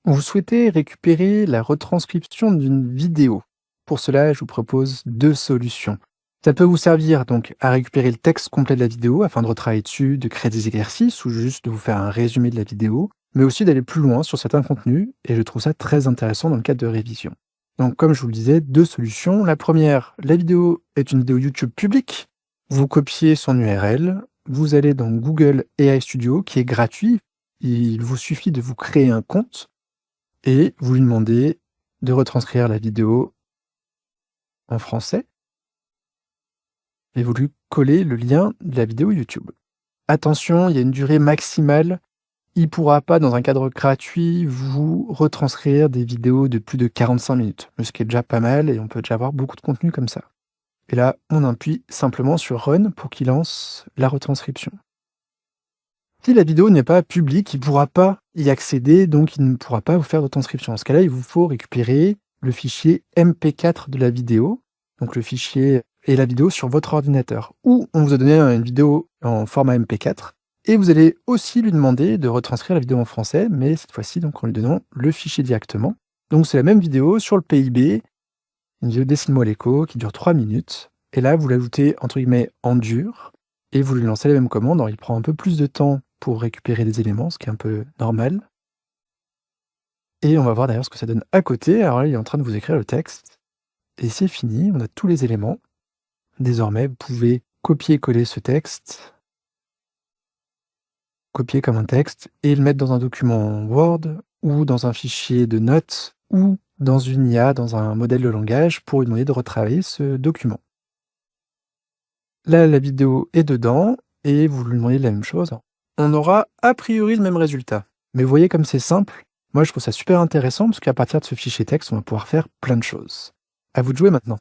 Vous souhaitez récupérer la retranscription d'une vidéo. Pour cela, je vous propose 2 solutions. Ça peut vous servir donc à récupérer le texte complet de la vidéo afin de retravailler dessus, de créer des exercices ou juste de vous faire un résumé de la vidéo, mais aussi d'aller plus loin sur certains contenus et je trouve ça très intéressant dans le cadre de révision. Donc comme je vous le disais, 2 solutions. La première, la vidéo est une vidéo YouTube publique. Vous copiez son URL, vous allez dans Google AI Studio qui est gratuit. Il vous suffit de vous créer un compte et vous lui demandez de retranscrire la vidéo en français et vous lui collez le lien de la vidéo YouTube. Attention, il y a une durée maximale. Il ne pourra pas, dans un cadre gratuit, vous retranscrire des vidéos de plus de 45 minutes, ce qui est déjà pas mal et on peut déjà avoir beaucoup de contenu comme ça. Et là, on appuie simplement sur Run pour qu'il lance la retranscription. Si la vidéo n'est pas publique, il ne pourra pas y accéder, donc il ne pourra pas vous faire de transcription. Dans ce cas-là, il vous faut récupérer le fichier MP4 de la vidéo, donc le fichier et la vidéo sur votre ordinateur. Ou on vous a donné une vidéo en format MP4, et vous allez aussi lui demander de retranscrire la vidéo en français, mais cette fois-ci, donc en lui donnant le fichier directement. Donc c'est la même vidéo sur le PIB, une vidéo Décile-moi l'écho qui dure 3 minutes, et là vous l'ajoutez entre guillemets en dur, et vous lui lancez la même commande. Alors, il prend un peu plus de temps pour récupérer des éléments, ce qui est un peu normal. Et on va voir d'ailleurs ce que ça donne à côté. Alors là, il est en train de vous écrire le texte. Et c'est fini, on a tous les éléments. Désormais, vous pouvez copier-coller ce texte, copier comme un texte, et le mettre dans un document Word, ou dans un fichier de notes, ou dans une IA, dans un modèle de langage, pour lui demander de retravailler ce document. Là, la vidéo est dedans, et vous lui demandez la même chose. On aura a priori le même résultat. Mais vous voyez comme c'est simple. Moi, je trouve ça super intéressant parce qu'à partir de ce fichier texte, on va pouvoir faire plein de choses. À vous de jouer maintenant.